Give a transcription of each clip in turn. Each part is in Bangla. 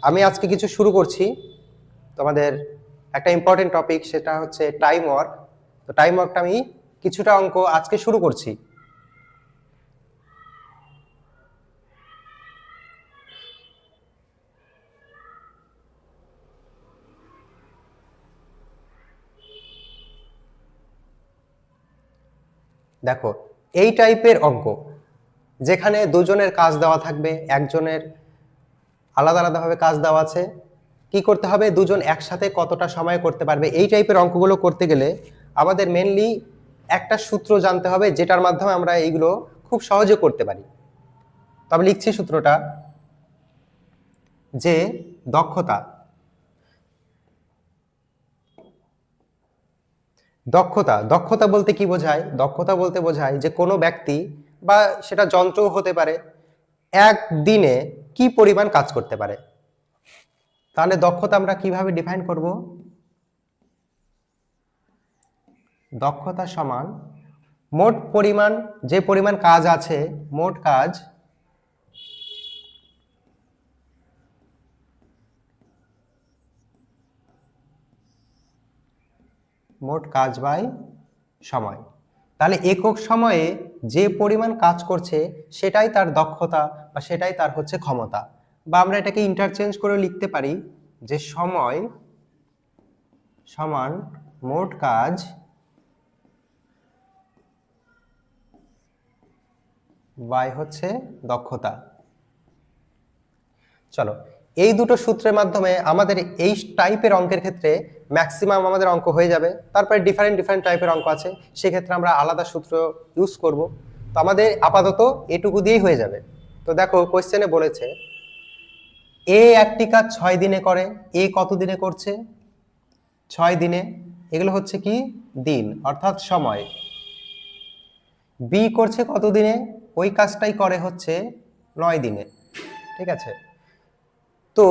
আমি আজকে কিছু শুরু করছি তোমাদের একটা ইম্পর্টেন্ট টপিক, সেটা হচ্ছে টাইম ওয়ার্ক। তো টাইম ওয়ার্কটা আমি কিছুটা অঙ্ক আজকে শুরু করছি। দেখো, এই টাইপের অঙ্ক যেখানে দুজনের কাজ দেওয়া থাকবে, একজনের আলাদা আলাদাভাবে কাজ দেওয়া আছে, কি করতে হবে, দুজন একসাথে কতটা সময় করতে পারবে, এই টাইপের অঙ্কগুলো করতে গেলে আমাদের মেনলি একটা সূত্র জানতে হবে, যেটার মাধ্যমে আমরা এইগুলো খুব সহজে করতে পারি। তবে লিখছি সূত্রটা, যে দক্ষতা দক্ষতা দক্ষতা বলতে কি বোঝায়? দক্ষতা বলতে বোঝায় যে কোনো ব্যক্তি বা সেটা যন্ত্রও হতে পারে একদিনে কি পরিমাণ কাজ করতে পারে। তাহলে দক্ষতা আমরা কিভাবে ডিফাইন করব? দক্ষতা সমান মোট পরিমাণ, যে পরিমাণ কাজ আছে, মোট কাজ বাই সময়। তাহলে একক সময়ে যে পরিমাণ কাজ করছে সেটাই তার দক্ষতা বা সেটাই তার হচ্ছে ক্ষমতা। বা আমরা এটাকে ইন্টারচেঞ্জ করে লিখতে পারি যে সময় সমান মোট কাজ বাই হচ্ছে দক্ষতা। চলো, এই দুটো সূত্রের মাধ্যমে আমাদের এই টাইপের অঙ্কের ক্ষেত্রে ম্যাক্সিমাম আমাদের অঙ্ক হয়ে যাবে। তারপরে ডিফারেন্ট ডিফারেন্ট টাইপের অঙ্ক আছে, সেক্ষেত্রে আমরা আলাদা সূত্র ইউজ করব। তো আমাদের আপাতত এটুকু দিয়েই হয়ে যাবে। তো দেখো, কোয়েশ্চেনে বলেছে এ একটি কাজ 6 দিনে করে। এ কত দিনে করছে? 6 দিনে। এগুলো হচ্ছে কি দিন, অর্থাৎ সময়। বি করছে কত দিনে? ওই কাজটাই করে হচ্ছে 9 দিনে। ঠিক আছে, তো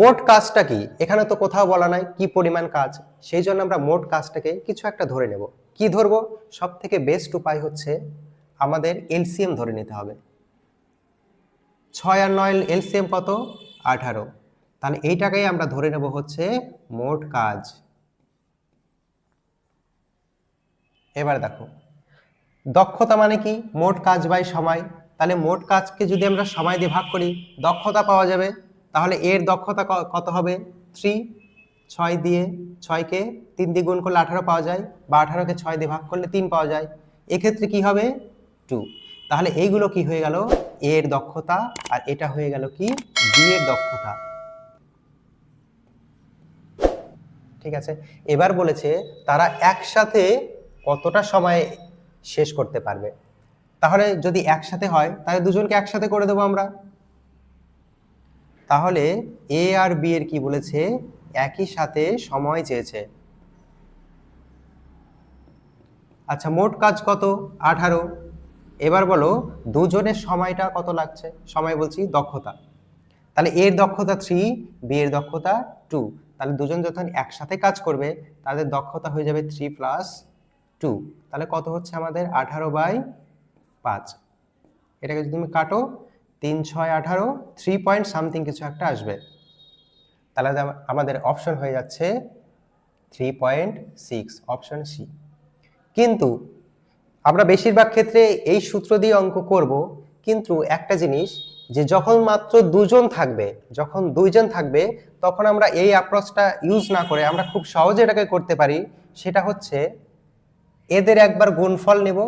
মোট কাজটা কি? এখানে তো কোথাও বলা নাই কি পরিমাণ কাজ, সেই জন্য আমরা মোট কাজটাকে কিছু একটা ধরে নেব। কি ধরবো? সব থেকে বেস্ট উপায় হচ্ছে আমাদের এলসিএম ধরে নিতে হবে। 6 আর 9 এলসিএম কত? 18। তাহলে এইটাকেই আমরা ধরে নেব হচ্ছে মোট কাজ। এবার দেখো, দক্ষতা মানে কি? মোট কাজ বাই সময়। তাহলে মোট কাজকে যদি আমরা সময় দিয়ে ভাগ করি, দক্ষতা পাওয়া যাবে। তাহলে এর দক্ষতা কত হবে? 3। 6 দিয়ে 6কে 3 দিয়ে গুণ করলে 18 পাওয়া যায়, বা 18কে 6 দিয়ে ভাগ করলে 3 পাওয়া যায়। এক্ষেত্রে কি হবে? 2। তাহলে এইগুলো কি হয়ে গেল? এর দক্ষতা। আর এটা হয়ে গেল কি? বি এর দক্ষতা। ঠিক আছে, এবার বলেছে তারা একসাথে কতটা সময় শেষ করতে পারবে। তাহলে যদি একসাথে হয় তাহলে দুজনকে একসাথে করে দেবো আমরা। তাহলে এ আর বি এর কি বলেছে? একই সাথে সময় চেয়েছে। আচ্ছা, মোট কাজ কত? 18। এবার বলো দুজনের সময়টা কত লাগছে? সময় বলছি দক্ষতা। তাহলে এর দক্ষতা 3, বি এর দক্ষতা 2। তাহলে দুজন যখন একসাথে কাজ করবে তাদের দক্ষতা হয়ে যাবে 3 + 2। তাহলে কত হচ্ছে আমাদের? 18/5। এটাকে যদি তুমি কাটো, 3 6 18, 3 পয়েন্ট সামথিং কিছু একটা আসবে। তাহলে আমাদের অপশন হয়ে যাচ্ছে 3.6, অপশন সি। কিন্তু আমরা বেশিরভাগ ক্ষেত্রে এই সূত্র দিয়ে অঙ্ক করব, কিন্তু একটা জিনিস, যে যখন মাত্র দুজন থাকবে, যখন দুইজন থাকবে, তখন আমরা এই অ্যাপ্রোচটা ইউজ না করে আমরা খুব সহজে এটাকে করতে পারি। সেটা হচ্ছে এদের একবার গুণফল নেব,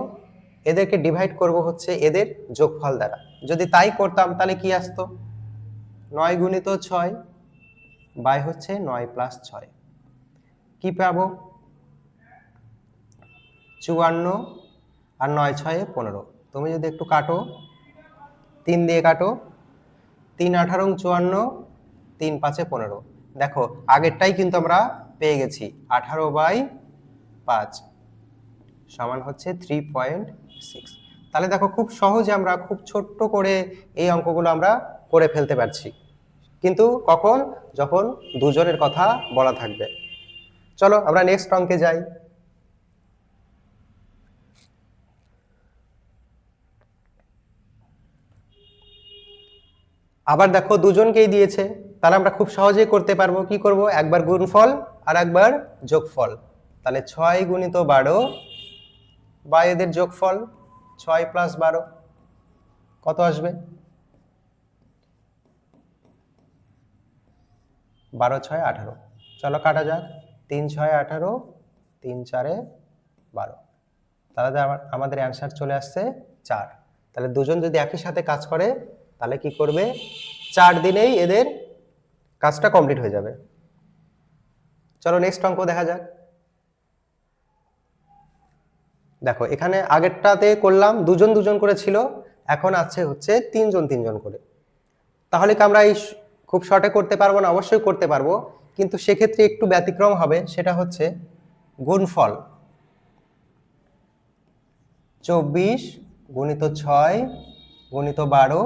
এদেরকে ডিভাইড করব হচ্ছে এদের যোগফল দ্বারা। যদি তাই করতাম তাহলে কি আসতো? 9 গুণিত 6 বাই হচ্ছে 9 + 6। কি পাবো? 54। আর 9 6 15। তুমি যদি একটু কাটো, 3 দিয়ে কাটো, 3 18 54, 3 5 15। দেখো, আগেরটাই কিন্তু আমরা পেয়ে গেছি। 18/5 সমান হচ্ছে 3.6। তাহলে দেখো, খুব সহজে আমরা খুব ছোট্ট করে এই অঙ্কগুলো আমরা করে ফেলতে পারছি। কিন্তু কখন? যখন দুজনের কথা বলা থাকবে। চলো আমরা নেক্সট অঙ্কে যাই। আবার দেখো, দুজনকেই দিয়েছে। তাহলে আমরা খুব সহজেই করতে পারবো। কি করব, একবার গুণফল আর একবার যোগফল। তাহলে 6 গুণিত 12 বা এদের যোগফল 6 + 12 কত আসবে? 12 × 6 = 18। চলো কাটা যাক। 3 × 6 = 18, 3 × 4 = 12। তাহলে আমাদের অ্যান্সার চলে আসছে 4। তাহলে দুজন যদি একই সাথে কাজ করে তাহলে কি করবে, 4 দিনেই এদের কাজটা কমপ্লিট হয়ে যাবে। চলো নেক্সট অঙ্ক দেখা যাক। দেখো এখানে আগেরটাতে করলাম দুজন দুজন করে ছিল, এখন আছে হচ্ছে তিনজন তিনজন করে। তাহলে কি আমরা এই খুব শর্টে করতে পারবো না? অবশ্যই করতে পারবো, কিন্তু সেক্ষেত্রে একটু ব্যতিক্রম হবে। সেটা হচ্ছে গুণফল 24 গুণিত 6 গুণিত 12।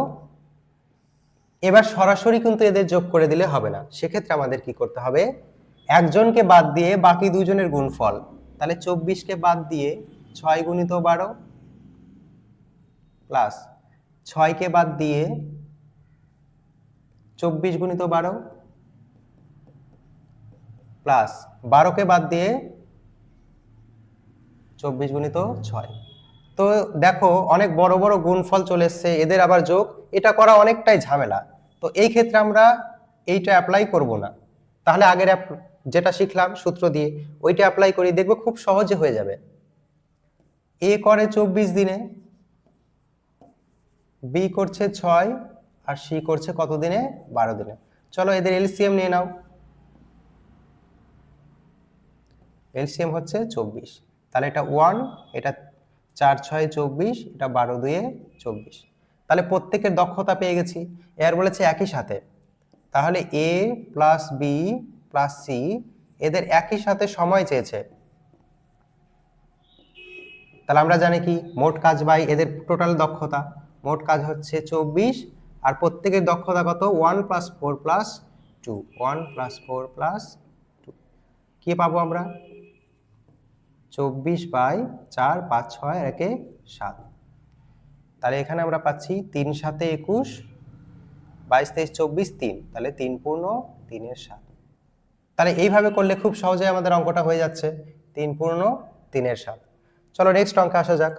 এবার সরাসরি কিন্তু এদের যোগ করে দিলে হবে না, সেক্ষেত্রে আমাদের কি করতে হবে, একজনকে বাদ দিয়ে বাকি দুজনের গুণফল। তাহলে 24কে বাদ দিয়ে 6 গুণিত 12 প্লাস 6কে বাদ দিয়ে 24 গুণিত 12 প্লাস 12কে বাদ দিয়ে 24 গুণিত 6। তো দেখো অনেক বড় বড় গুণফল চলে এসছে, এদের আবার যোগ, এটা করা অনেকটাই ঝামেলা। তো এই ক্ষেত্রে আমরা এইটা অ্যাপ্লাই করব না। তাহলে আগের যেটা শিখলাম সূত্র দিয়ে ওইটা অ্যাপ্লাই করি, দেখবো খুব সহজে হয়ে যাবে। এ করে 24 দিনে, বি করছে 6, আর সি করছে কত দিনে, 12 দিনে। চলো এদের এলসিএম নিয়ে নাও। এলসিএম হচ্ছে 24। তাহলে এটা 1, এটা 4 × 6 = 24, এটা 12 × 2 = 24। তাহলে প্রত্যেকের দক্ষতা পেয়ে গেছি। এর বলেছে একই সাথে, তাহলে এ প্লাস বি প্লাস সি এদের একই সাথে সময় চেয়েছে। তাহলে আমরা জানি কি, মোট কাজ বাই এদের টোটাল দক্ষতা। মোট কাজ হচ্ছে 24, আর প্রত্যেকের দক্ষতা কত, 1 + 4 + 2, 1 + 4 + 2। কি পাবো আমরা, 24/4, 5 6 আর 1 7। তাহলে এখানে আমরা পাচ্ছি 3 × 7 = 21, 22 23 24 3, তাহলে 3 পূর্ণ 3 এর 7। তাহলে এইভাবে করলে খুব সহজে আমাদের অঙ্কটা হয়ে যাচ্ছে, 3 পূর্ণ 3 এর 7। চলো নেক্সট অঙ্কে আসা যাক।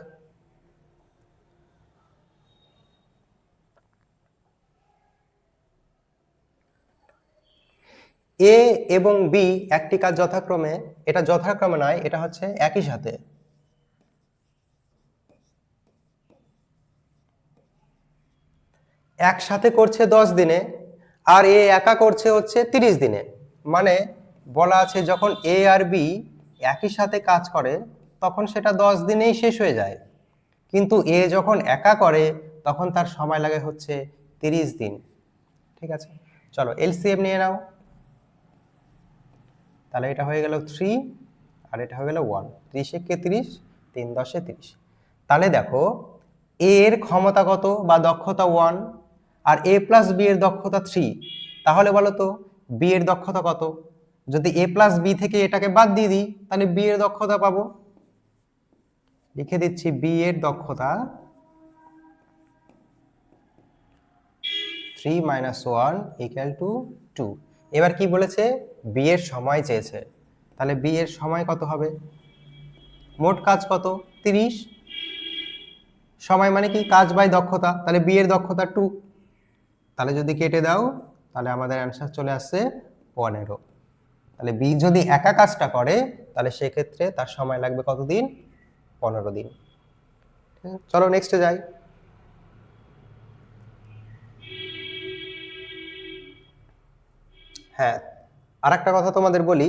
এ এবং বি একটি কাজ যথাক্রমে, এটা যথাক্রমে নয়, এটা হচ্ছে একই সাথে একসাথে করছে 10 দিনে, আর এ একা করছে হচ্ছে 30 দিনে। মানে বলা আছে যখন এ আর বি একই সাথে কাজ করে তখন সেটা 10 দিনেই শেষ হয়ে যায়, কিন্তু এ যখন একা করে তখন তার সময় লাগে হচ্ছে 30 দিন। ঠিক আছে, চলো এলসিএম নিয়ে নাও। তাহলে এটা হয়ে গেল 3, আর এটা হয়ে গেল 1। 30 × 30, 3 × 10 = 30। তাহলে দেখো এ এর ক্ষমতা কত বা দক্ষতা 1, আর এ প্লাস বি এর দক্ষতা 3। তাহলে বলো তো বি এর দক্ষতা কত? যদি এ প্লাস বি থেকে এটাকে বাদ দিয়ে দিই তাহলে বি এর দক্ষতা পাবো। লিখে দিচ্ছি, বি এর দক্ষতা 3 - 1 = 2। এবার কি বলেছে, বি এর সময় চেয়েছে। তাহলে বি এর সময় কত হবে, মোট কাজ কত 30, সময় মানে কি কাজ বাই দক্ষতা, তাহলে বি এর দক্ষতা 2। তাহলে যদি কেটে দাও তাহলে আমাদের অ্যান্সার চলে আসছে 15। তাহলে বি যদি একা কাজটা করে তাহলে সেক্ষেত্রে তার সময় লাগবে কতদিন, 15 দিন। চলো নেক্সটে যাই। হ্যাঁ, আর একটা কথা তোমাদের বলি,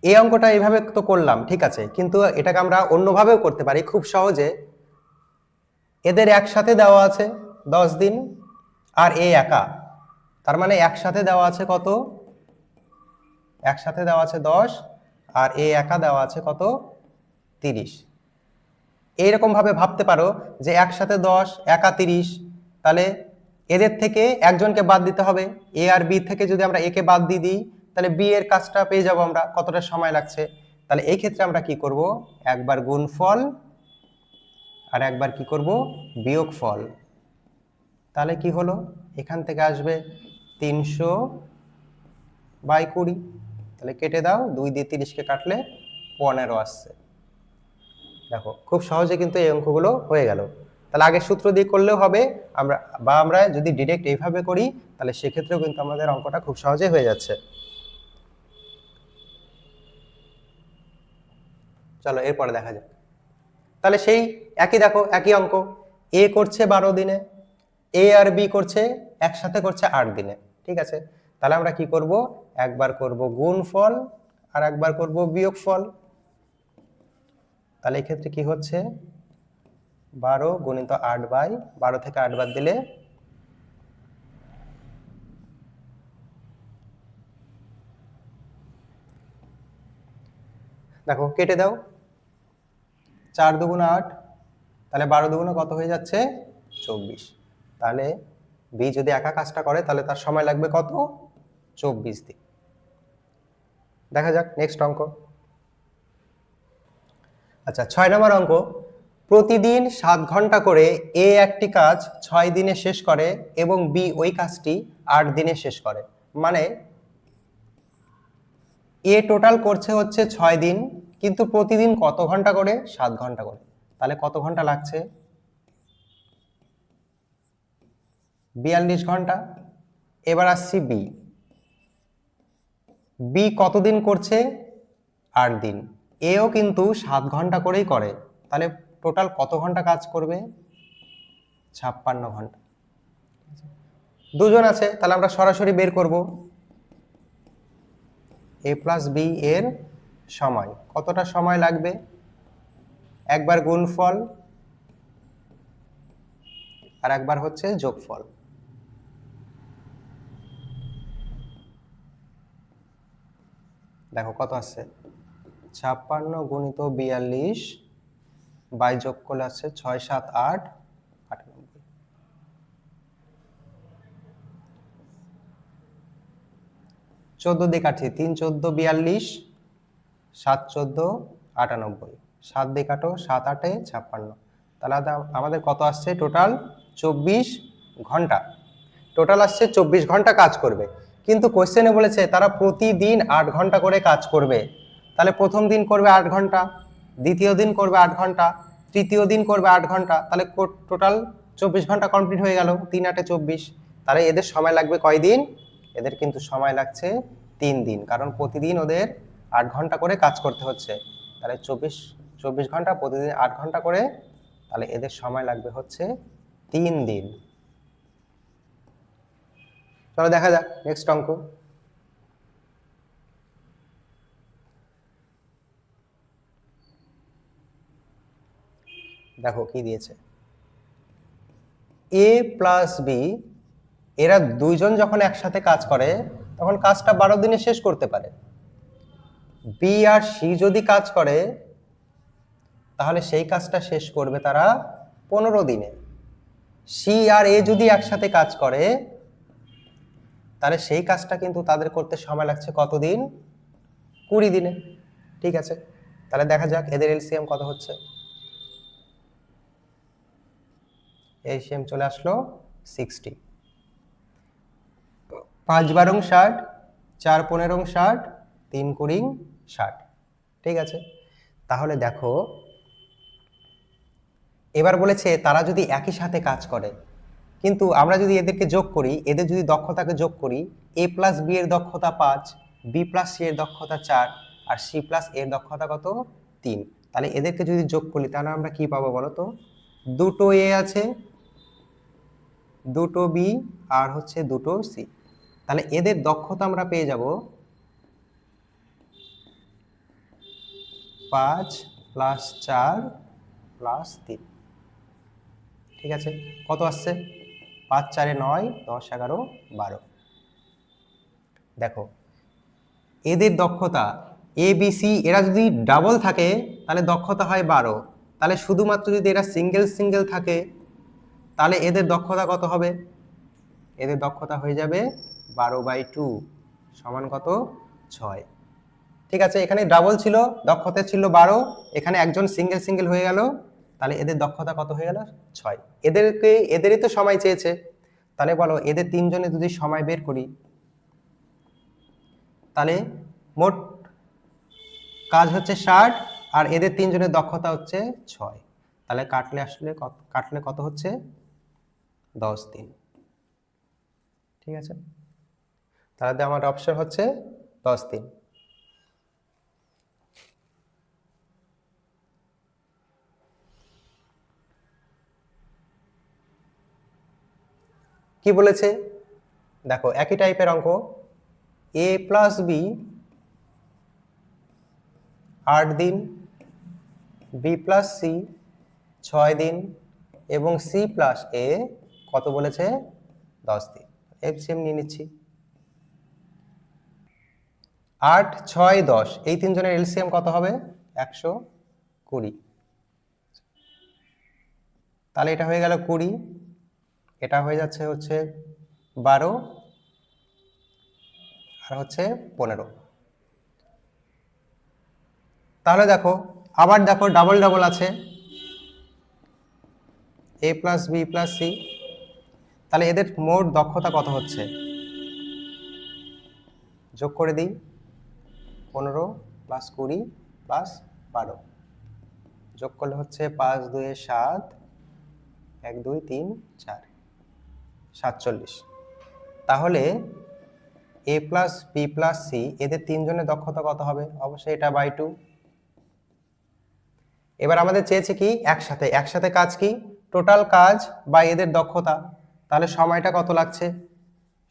এই অঙ্কটা এইভাবে তো করলাম ঠিক আছে, কিন্তু এটাকে আমরা অন্যভাবেও করতে পারি খুব সহজে। এদের একসাথে দেওয়া আছে 10 দিন, আর এ একা, তার মানে একসাথে দেওয়া আছে কত, একসাথে দেওয়া আছে 10, আর এ একা দেওয়া আছে কত, 30। এইরকম ভাবে ভাবতে পারো যে একসাথে 10, একা 30, তাহলে এদের থেকে একজনকে বাদ দিতে হবে। এ আর বি থেকে যদি আমরা এ কে বাদ দিয়ে দিই তাহলে বি এর কাজটা পেয়ে যাব আমরা, কতটা সময় লাগছে। তাহলে এই ক্ষেত্রে আমরা কি করব, একবার গুণফল আর একবার কি করব, বিয়োগফল। তাহলে কি হলো, এখান থেকে আসবে 300/20। তাহলে কেটে দাও, 2 দিয়ে 30কে কাটলে 15 আসছে। দেখো খুব সহজে কিন্তু এই অঙ্কগুলো হয়ে গেল। তাহলে আগের সূত্র দিয়ে করলেও হবে, আমরা যদি ডিরেক্ট এইভাবে করি তাহলে সেক্ষেত্রেও কিন্তু আমাদের অঙ্কটা খুব সহজে হয়ে যাচ্ছে। চলো এরপরে দেখা যাক। তাহলে সেই একই দেখো, একই অঙ্ক, এ করছে 12 দিনে, এ আর বি করছে একসাথে করছে 8 দিনে। ঠিক আছে, তাহলে আমরা কি করব, একবার করব গুণফল আর একবার করব বিয়োগফল। তাহলে এই ক্ষেত্রে কি হচ্ছে, 12 গুণিত 8/12 থেকে 8 বাদ দিলে দেখো কেটে দাও, 4 দুগুণ 8, তাহলে 12 দুগুণে কত হয়ে যাচ্ছে, 24। তাহলে বি যদি একা কাজটা করে তাহলে তার সময় লাগবে কত, 24 দিন। দেখা যাক নেক্সট অঙ্ক। আচ্ছা 6 নম্বর অঙ্ক, প্রতিদিন 7 ঘন্টা করে এ একটি কাজ 6 দিনে শেষ করে এবং বি ওই কাজটি 8 দিনে শেষ করে। মানে এ টোটাল করছে হচ্ছে 6 দিন, কিন্তু প্রতিদিন কত ঘন্টা করে, 7 ঘন্টা করে। তাহলে কত ঘন্টা লাগছে, 42 ঘন্টা। এবার আসছি বি, বি কতদিন করছে, 8 দিন। এও কিন্তু 7 ঘন্টা করেই করে, তাহলে টোটাল কত ঘন্টা কাজ করবে, 56 ঘন্টা। দুজন আছে, তাহলে আমরা সরাসরি বের করব এ প্লাস বি এর সময়, কতটা সময় লাগবে, একবার গুণফল আর একবার হচ্ছে যোগফল। দেখো কত আসছে, 56 গুণিত 42 বাই যোগ করলে আসছে 6 7 8 98। 14 দিয়ে কাটছি, 3 14 42, 7 14 98, 7 দিয়ে কাটো, 7 8 56। তাহলে আমাদের কত আসছে, টোটাল 24 ঘন্টা। টোটাল আসছে 24 ঘন্টা কাজ করবে। কিন্তু কোশ্চেনে বলেছে তারা প্রতিদিন 8 ঘন্টা করে কাজ করবে। তাহলে প্রথম দিন করবে 8 ঘন্টা, দ্বিতীয় দিন করবে 8 ঘন্টা, তৃতীয় দিন করবে 8 ঘন্টা, তাহলে টোটাল 24 ঘন্টা কমপ্লিট হয়ে গেল, 3 8 24। তাহলে এদের সময় লাগবে কয় দিন, এদের কিন্তু সময় লাগছে 3 দিন, কারণ প্রতিদিন ওদের 8 ঘন্টা করে কাজ করতে হচ্ছে। তাহলে 24 ঘন্টা প্রতিদিন 8 ঘন্টা করে, তাহলে এদের সময় লাগবে হচ্ছে 3 দিন। চলো দেখা যাক নেক্সট অঙ্ক। দেখো কি দিয়েছে, এ প্লাস বি এরা দুইজন যখন একসাথে কাজ করে তখন কাজটা 12 দিনে শেষ করতে পারে। বি আর সি যদি কাজ করে তাহলে সেই কাজটা শেষ করবে তারা 15 দিনে। সি আর এ যদি একসাথে কাজ করে তাহলে সেই কাজটা কিন্তু তাদের করতে সময় লাগছে কতদিন, 20 দিনে। ঠিক আছে, তাহলে দেখা যাক এদের এলসিএম কত হচ্ছে। এলসিএম চলে আসলো 60। 5 12 60, 4 15 60, 3 20 60। ঠিক আছে, তাহলে দেখো এবার বলেছে তারা যদি একই সাথে কাজ করে, কিন্তু আমরা যদি এদেরকে যোগ করি, এদের যদি দক্ষতাকে যোগ করি, এ প্লাস বি এর দক্ষতা 5, বি প্লাস সি এর দক্ষতা 4, আর সি প্লাস এর দক্ষতা কত, 3। তাহলে এদেরকে যদি যোগ করি তাহলে আমরা কি পাবো বলো তো, দুটো এ আছে, দুটো বি আর হচ্ছে দুটো সি। তাহলে এদের দক্ষতা আমরা পেয়ে যাব 5 + 4 + 3। ঠিক আছে, কত আসছে, 5 4 9 10 11 12। দেখো এদের দক্ষতা এ বি সি এরা যদি ডাবল থাকে তাহলে দক্ষতা হয় 12। তাহলে শুধুমাত্র যদি এরা সিঙ্গেল সিঙ্গেল থাকে তাহলে এদের দক্ষতা কত হবে, এদের দক্ষতা হয়ে যাবে 12/2 সমান কত, 6। ঠিক আছে, এখানে ডাবল ছিল, দক্ষতা ছিল 12, এখানে একজন সিঙ্গেল সিঙ্গেল হয়ে গেল, তাহলে এদের দক্ষতা কত হয়ে গেল? 6। এদেরই তো সময় চেয়েছে, তাহলে বলো এদের তিনজনে যদি সময় বের করি, তাহলে মোট কাজ হচ্ছে 60 আর এদের তিনজনের দক্ষতা হচ্ছে 6, তাহলে কাটলে কত হচ্ছে? 10 দিন। ঠিক আছে, তাহলে আমার অপশন হচ্ছে 10 দিন। কি বলেছে দেখো, একই টাইপের অঙ্ক, a প্লাস বি 8 দিন, বি প্লাস সি 6 দিন এবং সি প্লাস এ কত বলেছে? 10 দিন। এলসিএম নিয়ে নিচ্ছি, 8, 6, 10, এই তিনজনের এলসিএম কত হবে? 120। তাহলে এটা হয়ে গেল 20, এটা হয়ে যাচ্ছে হচ্ছে 12 আর হচ্ছে 15। তাহলে দেখো আবার দেখো ডাবল ডাবল আছে, এ প্লাস বি প্লাস সি, তাহলে এদের মোট দক্ষতা কত হচ্ছে? যোগ করে দিই, 15 প্লাস 20 প্লাস 12, যোগ করলে হচ্ছে 5 2 7, 1 2 3 4, 47। তাহলে এ প্লাস বি প্লাস সি এদের তিনজনের দক্ষতা কত হবে? অবশ্যই এটা বাই 2। এবার আমাদের চেয়েছে কি একসাথে কাজ, কি টোটাল কাজ বা এদের দক্ষতা, তাহলে সময়টা কত লাগছে?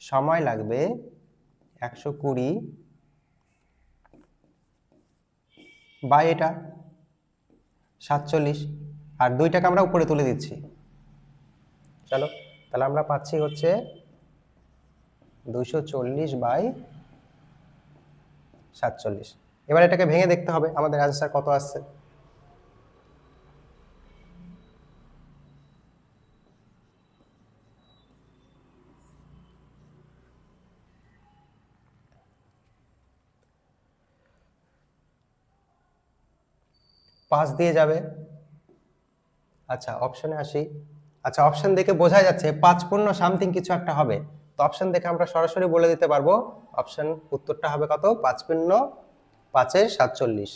সময় লাগবে 120 বাই এটা 47, আর 2টাকে আমরা উপরে তুলে দিচ্ছি। চলো, তাহলে আমরা পাচ্ছি হচ্ছে 240 বাই 47। এবার এটাকে ভেঙে দেখতে হবে আমাদের অ্যান্সার কত আসছে। পাঁচ দিয়ে যাবে। আচ্ছা অপশনে আসি। আচ্ছা অপশন দেখে বোঝা যাচ্ছে 5 পূর্ণ সামথিং কিছু একটা হবে, তো অপশন দেখে আমরা সরাসরি বলে দিতে পারবো অপশন উত্তরটা হবে কত? 5 পূর্ণ 5 এর 47।